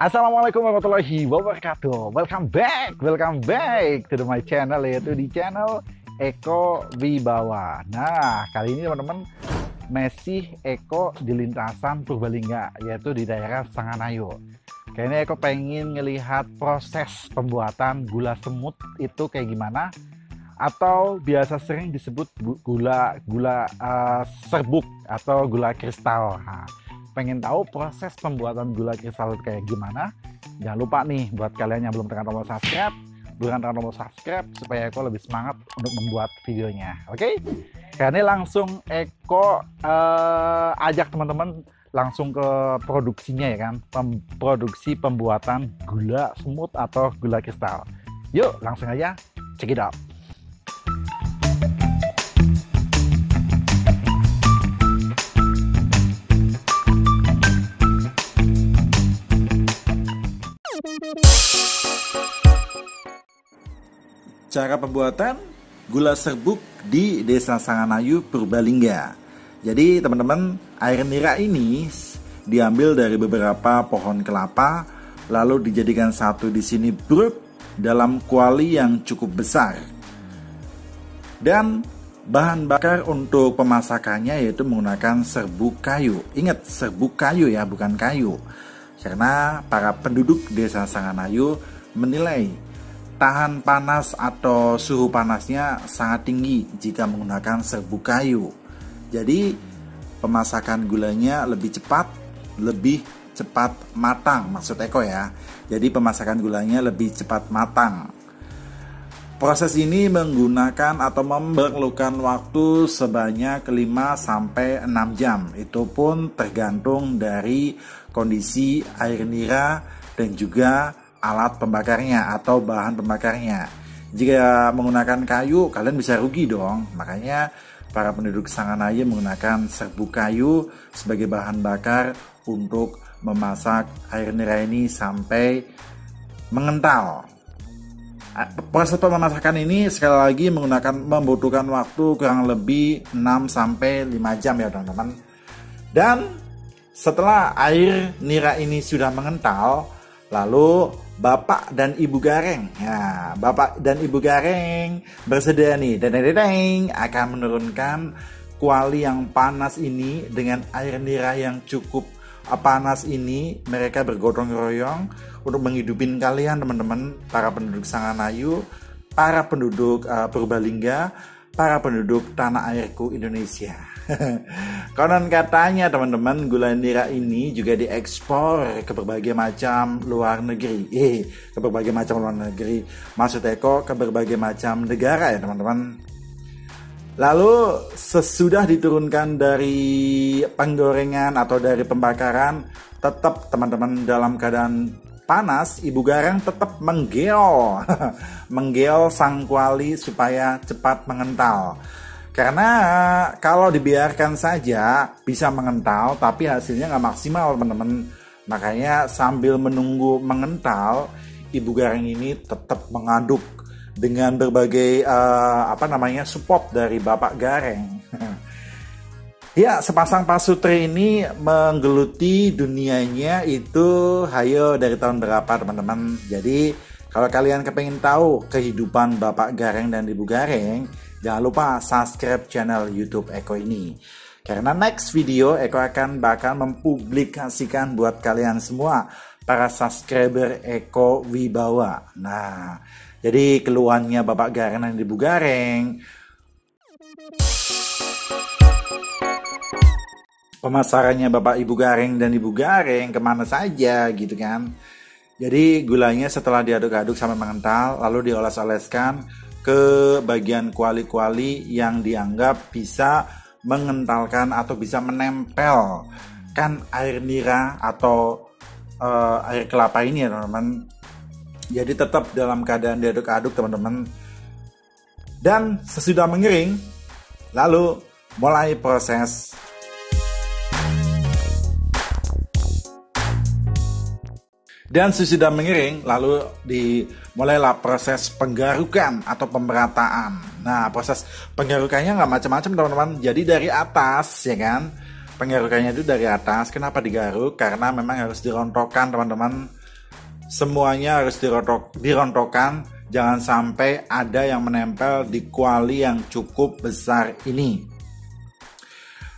Assalamualaikum warahmatullahi wabarakatuh. Welcome back to my channel, yaitu di channel Eko Wibawa. Nah, kali ini teman-teman masih Eko di lintasan Purbalingga, yaitu di daerah Sanganayu. Kayaknya Eko pengen ngelihat proses pembuatan gula semut itu kayak gimana, atau biasa sering disebut gula serbuk atau gula kristal. Nah, pengen tahu proses pembuatan gula kristal kayak gimana? Jangan lupa nih buat kalian yang belum tekan tombol subscribe, tekan tombol subscribe supaya Eko lebih semangat untuk membuat videonya. Oke? Karena ini langsung Eko ajak teman-teman langsung ke produksinya ya kan, produksi pembuatan gula semut atau gula kristal. Yuk langsung aja check it out. Cara pembuatan gula serbuk di Desa Sanganayu, Purbalingga. Jadi teman-teman, air nira ini diambil dari beberapa pohon kelapa, lalu dijadikan satu di sini brut dalam kuali yang cukup besar. Dan bahan bakar untuk pemasakannya yaitu menggunakan serbuk kayu. Ingat, serbuk kayu ya, bukan kayu. Karena para penduduk Desa Sanganayu menilai tahan panas atau suhu panasnya sangat tinggi jika menggunakan serbuk kayu. Jadi pemasakan gulanya lebih cepat matang, maksud Eko ya. Jadi pemasakan gulanya lebih cepat matang. Proses ini menggunakan atau memerlukan waktu sebanyak 5-6 jam. Itu pun tergantung dari kondisi air nira dan juga alat pembakarnya atau bahan pembakarnya. Jika menggunakan kayu, kalian bisa rugi dong. Makanya para penduduk Sanganayu menggunakan serbuk kayu sebagai bahan bakar untuk memasak air nira ini sampai mengental. Proses pemasakan ini sekali lagi membutuhkan waktu kurang lebih 6-5 jam ya teman-teman. Dan setelah air nira ini sudah mengental, lalu Bapak dan Ibu Gareng, ya, Bapak dan Ibu Gareng bersedia nih, dan akan menurunkan kuali yang panas ini dengan air nira yang cukup panas ini. Mereka bergotong royong untuk menghidupin kalian teman-teman, para penduduk Sanganayu, para penduduk Purbalingga, para penduduk tanah airku Indonesia. Konon katanya teman-teman, gula nira ini juga diekspor ke berbagai macam luar negeri. Ke berbagai macam luar negeri. Maksud Eko ke berbagai macam negara ya teman-teman. Lalu sesudah diturunkan dari penggorengan atau dari pembakaran, tetap teman-teman dalam keadaan panas, Ibu Gareng tetap menggeol sang kuali supaya cepat mengental. Karena kalau dibiarkan saja bisa mengental, tapi hasilnya nggak maksimal teman-teman. Makanya sambil menunggu mengental, Ibu Gareng ini tetap mengaduk dengan berbagai support dari Bapak Gareng. Ya, sepasang pasutri ini menggeluti dunianya itu hayo dari tahun berapa teman-teman. Jadi kalau kalian kepengen tahu kehidupan Bapak Gareng dan Ibu Gareng, jangan lupa subscribe channel YouTube Eko ini. Karena next video Eko bakal mempublikasikan buat kalian semua, para subscriber Eko Wibawa. Nah, jadi keluhannya Bapak Gareng dan Ibu Gareng, pemasarannya Bapak Ibu Gareng dan Ibu Gareng kemana saja gitu kan. Jadi gulanya setelah diaduk-aduk sampai mengental, lalu dioles-oleskan ke bagian kuali-kuali yang dianggap bisa mengentalkan atau bisa menempelkan air nira atau air kelapa ini ya teman-teman. Jadi tetap dalam keadaan diaduk-aduk teman-teman. Dan sesudah mengering, lalu mulai proses sesudah mengering, lalu dimulailah proses penggarukan atau pemerataan. Nah, proses penggarukannya nggak macam-macam teman-teman. Jadi dari atas ya kan, penggarukannya itu dari atas. Kenapa digaruk? Karena memang harus dirontokkan teman-teman. semuanya harus dirontokkan, jangan sampai ada yang menempel di kuali yang cukup besar ini.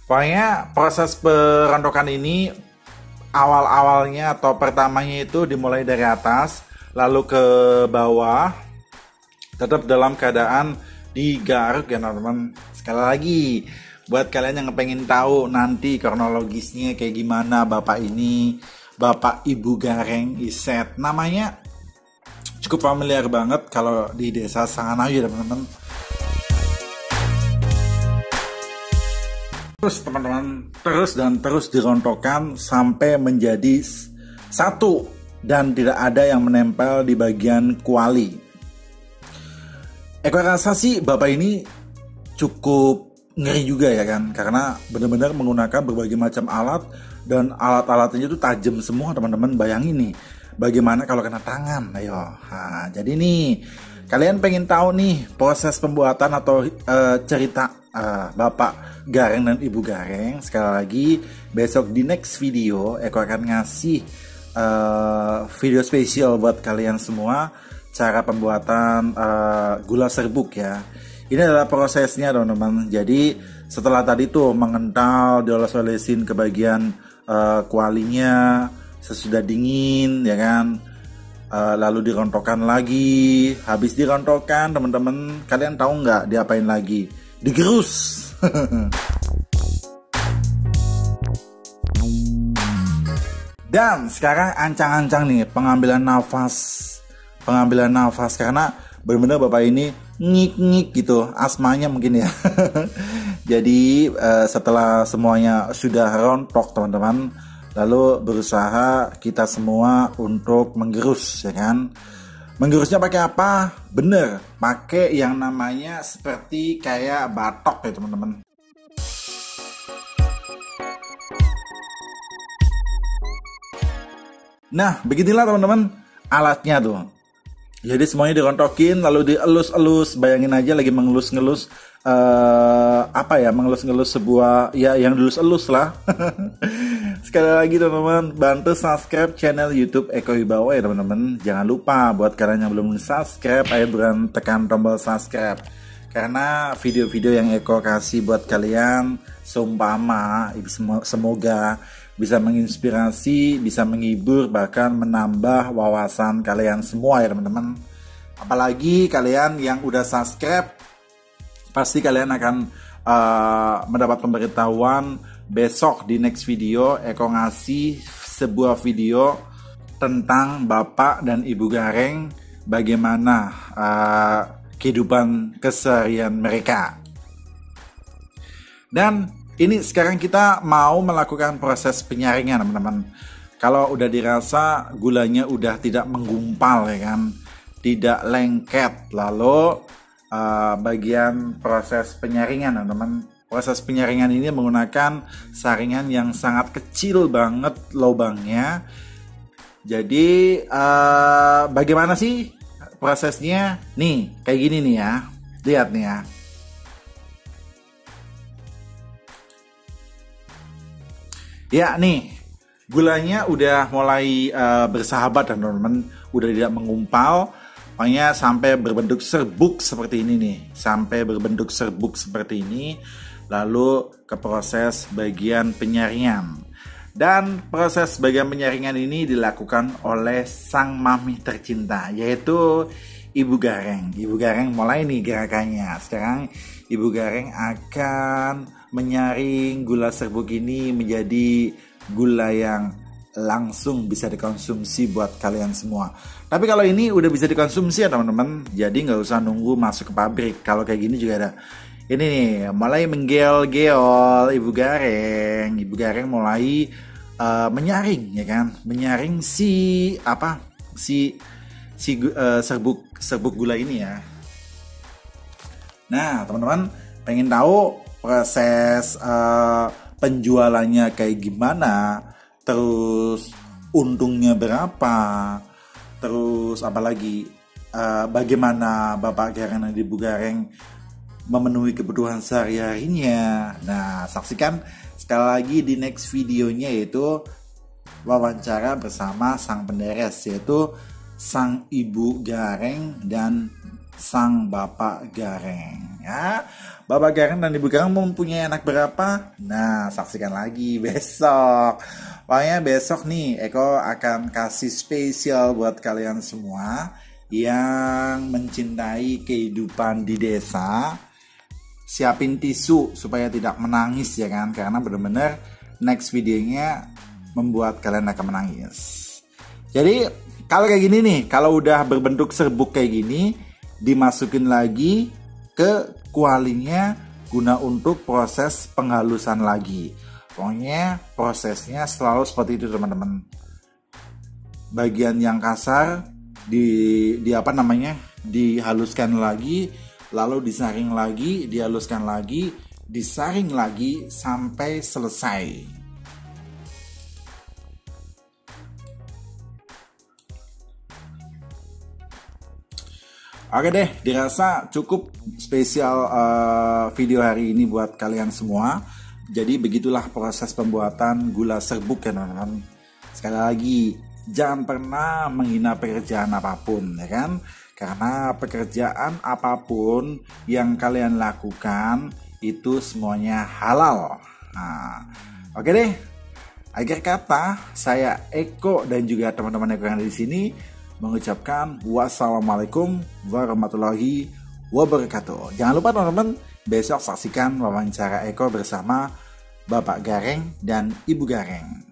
Pokoknya proses perontokan ini awal-awalnya atau pertamanya itu dimulai dari atas lalu ke bawah, tetap dalam keadaan digaruk ya teman-teman. Sekali lagi buat kalian yang pengen tahu nanti kronologisnya kayak gimana bapak ini, Bapak Ibu Gareng Iset, namanya cukup familiar banget kalau di desa Sanganayu teman-teman. Terus teman-teman, terus dirontokkan sampai menjadi satu dan tidak ada yang menempel di bagian kuali. Eko rasa sih bapak ini cukup ngeri juga ya kan, karena benar-benar menggunakan berbagai macam alat dan alat-alatnya itu tajam semua teman-teman. Bayangin nih, bagaimana kalau kena tangan? Ayo, jadi nih kalian pengen tahu nih proses pembuatan atau cerita Bapak Gareng dan Ibu Gareng. Sekali lagi besok di next video Eko akan ngasih video spesial buat kalian semua, cara pembuatan gula serbuk ya. Ini adalah prosesnya teman-teman. Jadi setelah tadi tuh mengental, dioles-olesin ke bagian kualinya, sesudah dingin ya kan, lalu dirontokkan lagi. Habis dirontokkan teman-teman, kalian tahu nggak diapain lagi? Digerus. Dan sekarang ancang-ancang nih pengambilan nafas karena benar-benar bapak ini ngik-ngik gitu, asmanya mungkin ya. Jadi setelah semuanya sudah rontok teman-teman, lalu berusaha kita semua untuk menggerus ya kan. Menggerusnya pakai apa? Bener, pakai yang namanya seperti kayak batok ya teman-teman. Nah, beginilah teman-teman alatnya tuh. Jadi semuanya dirontokin lalu dielus-elus. Bayangin aja lagi mengelus-ngelus mengelus-ngelus sebuah ya yang dilus-elus lah. Sekali lagi teman-teman, bantu subscribe channel YouTube Eko Wibawa ya teman-teman. Jangan lupa buat kalian yang belum subscribe, ayo buruan tekan tombol subscribe. Karena video-video yang Eko kasih buat kalian seumpama semoga bisa menginspirasi, bisa menghibur, bahkan menambah wawasan kalian semua ya teman-teman. Apalagi kalian yang udah subscribe, pasti kalian akan mendapat pemberitahuan besok di next video. Eko ngasih sebuah video tentang Bapak dan Ibu Gareng, bagaimana kehidupan keseharian mereka. Dan ini sekarang kita mau melakukan proses penyaringan teman-teman. Kalau udah dirasa gulanya udah tidak menggumpal ya kan, tidak lengket, lalu bagian proses penyaringan teman-teman. Proses penyaringan ini menggunakan saringan yang sangat kecil banget lubangnya. Jadi bagaimana sih prosesnya? Nih kayak gini nih ya, lihat nih ya. Ya nih, gulanya udah mulai bersahabat teman-teman, udah tidak mengumpal. Pokoknya sampai berbentuk serbuk seperti ini nih, sampai berbentuk serbuk seperti ini. Lalu ke proses bagian penyaringan. Dan proses bagian penyaringan ini dilakukan oleh sang mami tercinta, yaitu Ibu Gareng. Ibu Gareng mulai nih gerakannya. Sekarang Ibu Gareng akan menyaring gula serbuk ini menjadi gula yang langsung bisa dikonsumsi buat kalian semua. Tapi kalau ini udah bisa dikonsumsi ya teman-teman, jadi nggak usah nunggu masuk ke pabrik. Kalau kayak gini juga ada. Ini nih mulai menggeol-geol Ibu Gareng. Ibu Gareng mulai menyaring ya kan, menyaring serbuk gula ini ya. Nah teman-teman pengen tahu proses penjualannya kayak gimana, terus untungnya berapa, terus apalagi bagaimana Bapak Gareng dan Ibu Gareng memenuhi kebutuhan sehari-harinya. Nah saksikan sekali lagi di next videonya, yaitu wawancara bersama sang penderes, yaitu sang ibu Gareng dan sang bapak Gareng ya. Bapak Gareng dan ibu Gareng mempunyai anak berapa? Nah, saksikan lagi besok. Pokoknya besok nih Eko akan kasih spesial buat kalian semua yang mencintai kehidupan di desa. Siapin tisu supaya tidak menangis ya kan, karena benar-benar next videonya membuat kalian akan menangis. Jadi kalau kayak gini nih, kalau udah berbentuk serbuk kayak gini, dimasukin lagi ke kualinya guna untuk proses penghalusan lagi. Pokoknya prosesnya selalu seperti itu teman-teman. Bagian yang kasar dihaluskan lagi, lalu disaring lagi, dihaluskan lagi, disaring lagi sampai selesai. Oke deh, dirasa cukup spesial video hari ini buat kalian semua. Jadi begitulah proses pembuatan gula serbuk ya teman-teman. Sekali lagi, jangan pernah menghina pekerjaan apapun ya kan. Karena pekerjaan apapun yang kalian lakukan itu semuanya halal. Nah, oke deh. Akhir kata, saya Eko dan juga teman-teman Eko yang ada di sini mengucapkan wassalamualaikum warahmatullahi wabarakatuh. Jangan lupa teman-teman, besok saksikan wawancara Eko bersama Bapak Gareng dan Ibu Gareng.